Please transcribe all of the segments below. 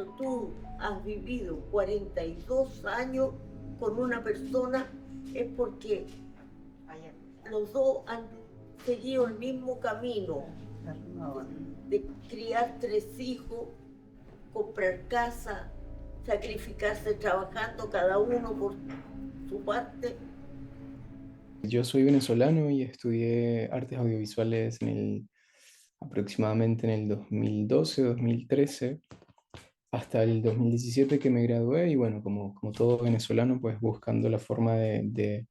cuando tú has vivido 42 años con una persona es porque los dos han seguido el mismo camino de criar 3 hijos, comprar casa, sacrificarse trabajando cada uno por su parte. Yo soy venezolano y estudié artes audiovisuales aproximadamente en el 2012, 2013, hasta el 2017 que me gradué y bueno, como todo venezolano, pues buscando la forma de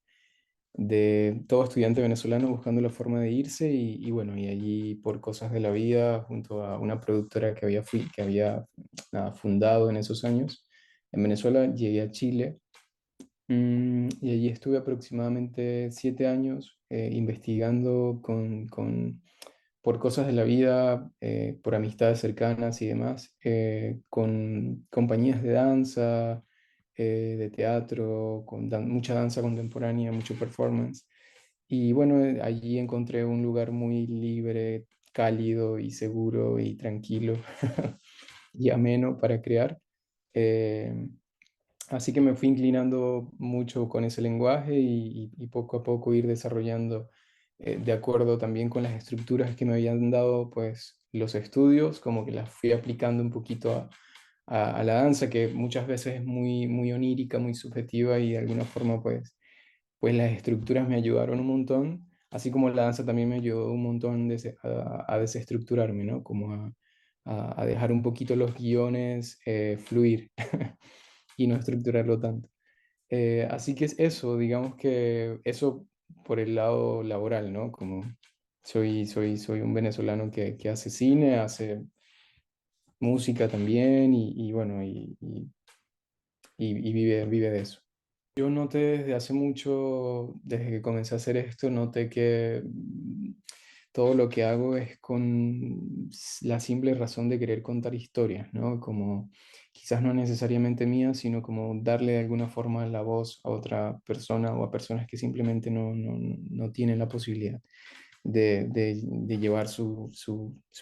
todo estudiante venezolano buscando la forma de irse y bueno, y allí por cosas de la vida, junto a una productora que había fundado en esos años en Venezuela, llegué a Chile. Y allí estuve aproximadamente 7 años investigando por cosas de la vida, por amistades cercanas y demás, con compañías de danza, de teatro, mucha danza contemporánea, mucho performance. Y bueno, allí encontré un lugar muy libre, cálido y seguro y tranquilo y ameno para crear. Eh, Así que me fui inclinando mucho con ese lenguaje y poco a poco ir desarrollando, de acuerdo también con las estructuras que me habían dado pues los estudios, como que las fui aplicando un poquito a la danza, que muchas veces es muy onírica, muy subjetiva y de alguna forma pues las estructuras me ayudaron un montón, así como la danza también me ayudó un montón a desestructurarme, ¿no? Como a dejar un poquito los guiones fluir y no estructurarlo tanto. Así que es eso, digamos que eso por el lado laboral, ¿no? Como soy un venezolano que hace cine, hace música también y bueno, y vive de eso. Yo noté desde hace mucho, desde que comencé a hacer esto, noté que todo lo que hago es con la simple razón de querer contar historias, ¿no? Como quizás no necesariamente mías, sino como darle de alguna forma la voz a otra persona o a personas que simplemente no tienen la posibilidad de llevar su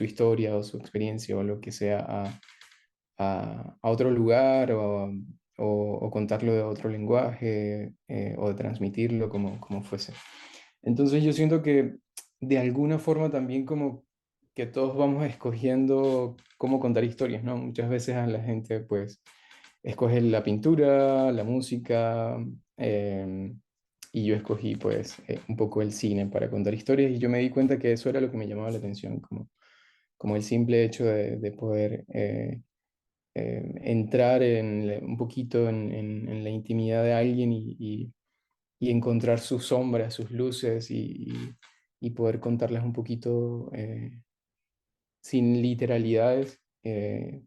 historia o su experiencia o lo que sea a otro lugar o contarlo de otro lenguaje o de transmitirlo como fuese. Entonces yo siento que de alguna forma también como que todos vamos escogiendo cómo contar historias, ¿no? Muchas veces a la gente pues escoge la pintura, la música, y yo escogí pues un poco el cine para contar historias y yo me di cuenta que eso era lo que me llamaba la atención, como el simple hecho de poder entrar un poquito en la intimidad de alguien y encontrar sus sombras, sus luces y poder contarlas un poquito sin literalidades,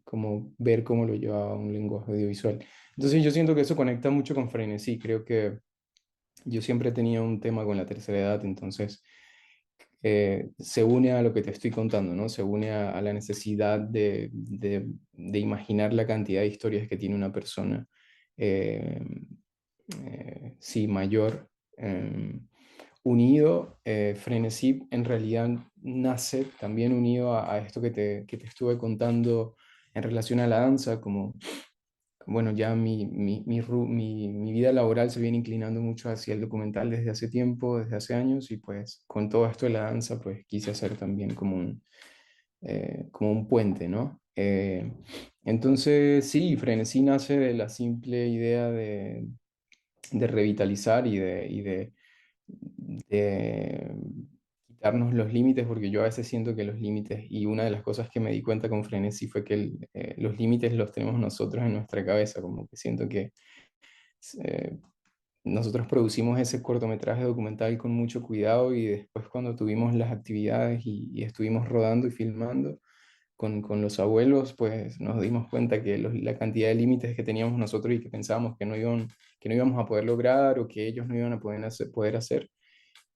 como ver cómo lo lleva a un lenguaje audiovisual. Entonces yo siento que eso conecta mucho con Frenesí. Creo que yo siempre he tenido un tema con la tercera edad, entonces se une a lo que te estoy contando, ¿no? Se une a la necesidad de imaginar la cantidad de historias que tiene una persona, eh, sí, mayor. Unido, Frenesí en realidad nace también unido a esto que te estuve contando en relación a la danza, como bueno, ya mi vida laboral se viene inclinando mucho hacia el documental desde hace tiempo, desde hace años, y pues con todo esto de la danza, pues quise hacer también como un puente, ¿no? Entonces, sí, Frenesí nace de la simple idea de revitalizar de quitarnos los límites, porque yo a veces siento que los límites, y una de las cosas que me di cuenta con Frenesí fue que los límites los tenemos nosotros en nuestra cabeza, como que siento que eh, nosotros producimos ese cortometraje documental con mucho cuidado y después cuando tuvimos las actividades y estuvimos rodando y filmando con los abuelos, pues nos dimos cuenta que la cantidad de límites que teníamos nosotros y que pensábamos que no íbamos a poder lograr o que ellos no iban a poder hacer,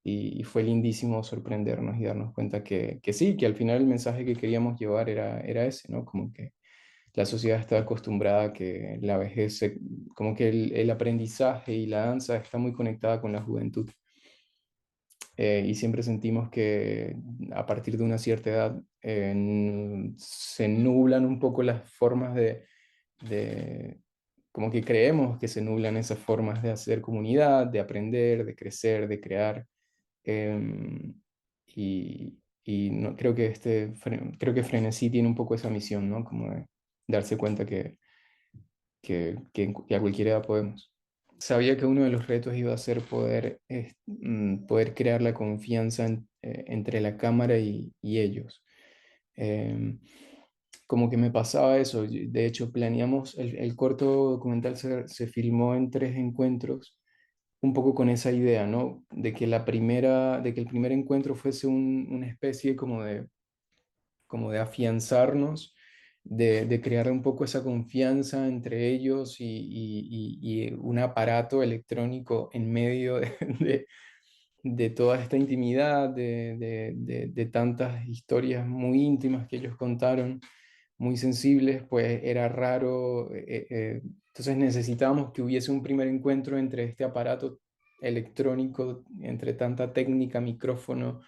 y fue lindísimo sorprendernos y darnos cuenta que sí, que al final el mensaje que queríamos llevar era ese, ¿no? Como que la sociedad está acostumbrada a que la vejez, como que el aprendizaje y la danza está muy conectada con la juventud. Y siempre sentimos que a partir de una cierta edad se nublan un poco las formas de, como que creemos que se nublan esas formas de hacer comunidad, de aprender, de crecer, de crear. em, y no, creo que creo que Frenesí tiene un poco esa misión, ¿no? Como de darse cuenta que a cualquier edad podemos. Sabía que uno de los retos iba a ser poder crear la confianza entre la cámara y ellos. Em, Como que me pasaba eso. De hecho, planeamos, el corto documental se filmó en 3 encuentros, un poco con esa idea, ¿no? De que el primer encuentro fuese una especie como de afianzarnos, de crear un poco esa confianza entre ellos y un aparato electrónico en medio de toda esta intimidad, de tantas historias muy íntimas que ellos contaron, muy sensibles, pues era raro. Entonces necesitábamos que hubiese un primer encuentro entre este aparato electrónico, entre tanta técnica, micrófono,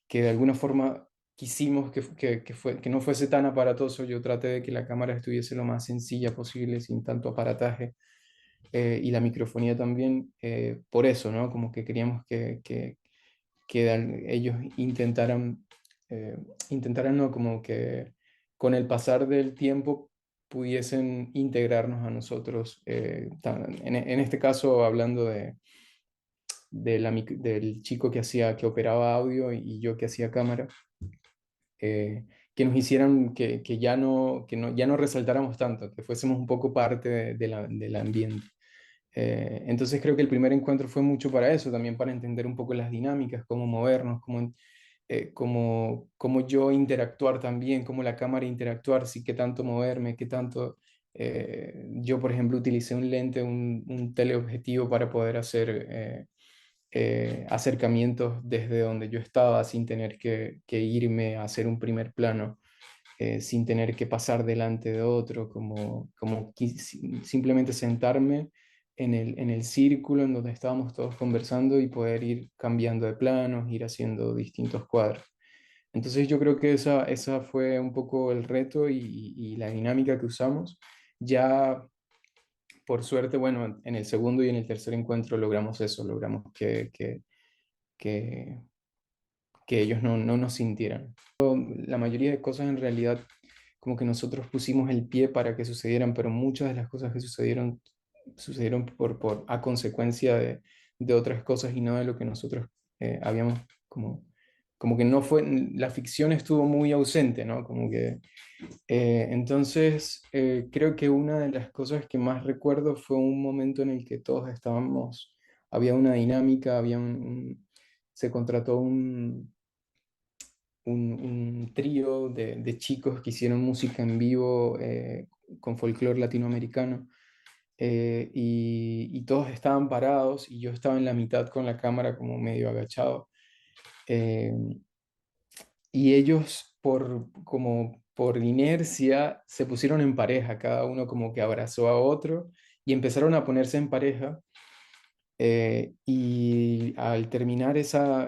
que de alguna forma quisimos que no fuese tan aparatoso. Yo traté de que la cámara estuviese lo más sencilla posible, sin tanto aparataje, y la microfonía también, por eso, ¿no? Como que queríamos que ellos eh, intentaran, ¿no? Como que con el pasar del tiempo pudiesen integrarnos a nosotros. En este caso, hablando del chico que operaba audio y yo que hacía cámara, que nos hicieran ya no resaltáramos tanto, que fuésemos un poco parte del ambiente. Entonces creo que el primer encuentro fue mucho para eso, también para entender un poco las dinámicas, cómo movernos, cómo yo interactuar también, cómo la cámara interactuar, sí, qué tanto moverme, qué tanto... yo, por ejemplo, utilicé un lente, un teleobjetivo para poder hacer acercamientos desde donde yo estaba sin tener que irme a hacer un primer plano, sin tener que pasar delante de otro, simplemente sentarme en el círculo en donde estábamos todos conversando y poder ir cambiando de planos, ir haciendo distintos cuadros. Entonces yo creo que esa fue un poco el reto y la dinámica que usamos. Ya por suerte, bueno, en el segundo y en el tercer encuentro logramos eso, logramos que, que ellos no nos sintieran. La mayoría de cosas en realidad como que nosotros pusimos el pie para que sucedieran, pero muchas de las cosas que sucedieron a consecuencia de otras cosas y no de lo que nosotros habíamos como que no fue, la ficción estuvo muy ausente, ¿no? Como que entonces, creo que una de las cosas que más recuerdo fue un momento en el que todos estábamos, había una dinámica, se contrató un trío de chicos que hicieron música en vivo, con folclore latinoamericano, y todos estaban parados y yo estaba en la mitad con la cámara como medio agachado. eh, y ellos como por inercia se pusieron en pareja, cada uno como que abrazó a otro y empezaron a ponerse en pareja. Y al terminar esa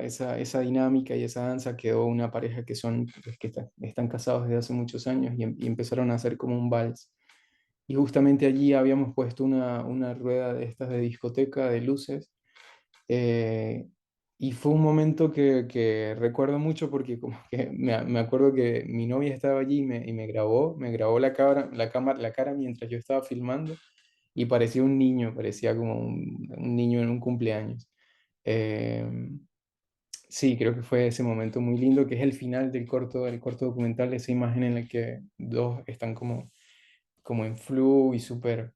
dinámica y esa danza quedó una pareja que pues, están casados desde hace muchos años y empezaron a hacer como un vals. Y justamente allí habíamos puesto una rueda de estas de discoteca de luces, eh, y fue un momento que recuerdo mucho porque como que me acuerdo que mi novia estaba allí y me grabó la cara mientras yo estaba filmando y parecía un niño, parecía como un niño en un cumpleaños. Eh, sí, creo que fue ese momento muy lindo, que es el final del corto documental, esa imagen en la que dos están como en flu y súper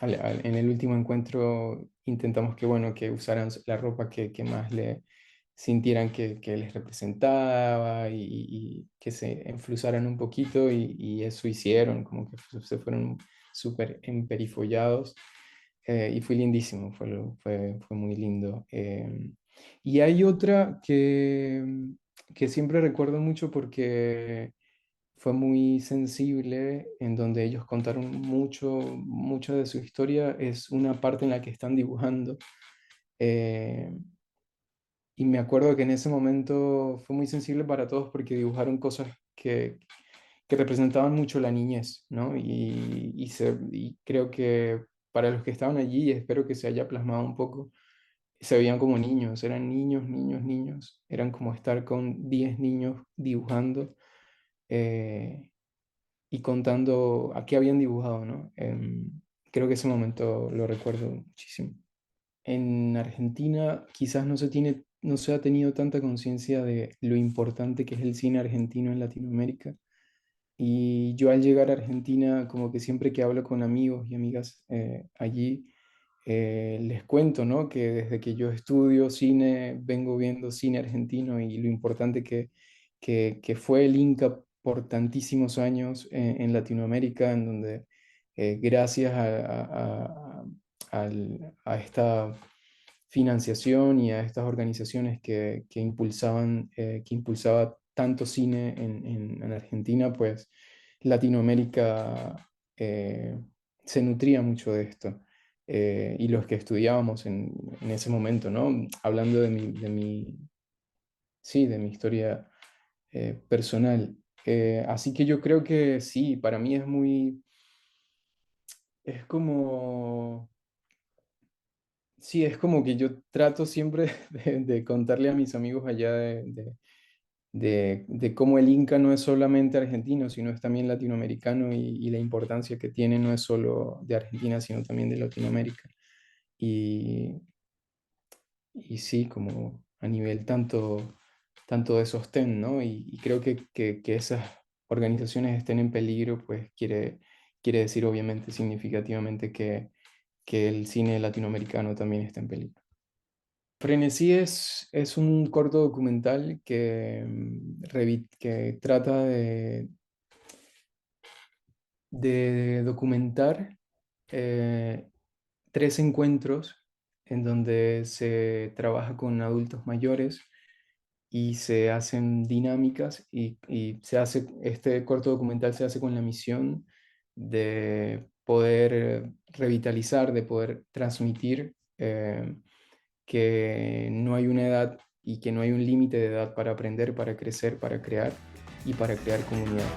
en el último encuentro intentamos bueno, que usaran la ropa que más le sintieran que les representaba y que se enflusaran un poquito y eso hicieron, como que se fueron súper emperifollados, y fue lindísimo, fue muy lindo. Y hay otra que siempre recuerdo mucho porque fue muy sensible, en donde ellos contaron mucho de su historia, es una parte en la que están dibujando. eh, y me acuerdo que en ese momento fue muy sensible para todos porque dibujaron cosas que que representaban mucho la niñez, ¿no? Y creo que para los que estaban allí, y espero que se haya plasmado un poco, se veían como niños, eran niños, niños, niños, eran como estar con 10 niños dibujando eh, y contando a qué habían dibujado, ¿no? Creo que ese momento lo recuerdo muchísimo. En Argentina quizás no se ha tenido tanta conciencia de lo importante que es el cine argentino en Latinoamérica. Y yo al llegar a Argentina, como que siempre que hablo con amigos y amigas allí, les cuento, ¿no? Que desde que yo estudio cine, vengo viendo cine argentino y lo importante que fue el Inca por tantísimos años Latinoamérica, en donde gracias a esta financiación y a estas organizaciones que impulsaba tanto cine en Argentina, pues Latinoamérica se nutría mucho de esto. Y los que estudiábamos en ese momento, ¿no? Hablando sí, de mi historia personal. Así que yo creo que sí, para mí es como, sí, es como que yo trato siempre de contarle a mis amigos allá de cómo el Inca no es solamente argentino, sino es también latinoamericano y la importancia que tiene no es solo de Argentina, sino también de Latinoamérica. Y, y sí, como a nivel tanto de sostén, ¿no? Y creo que esas organizaciones estén en peligro, pues quiere decir obviamente significativamente que el cine latinoamericano también está en peligro. Frenesí es un corto documental que trata de documentar eh, tres encuentros en donde se trabaja con adultos mayores y se hacen dinámicas y este corto documental se hace con la misión de poder revitalizar, de poder transmitir que no hay una edad y que no hay un límite de edad para aprender, para crecer, para crear y para crear comunidad.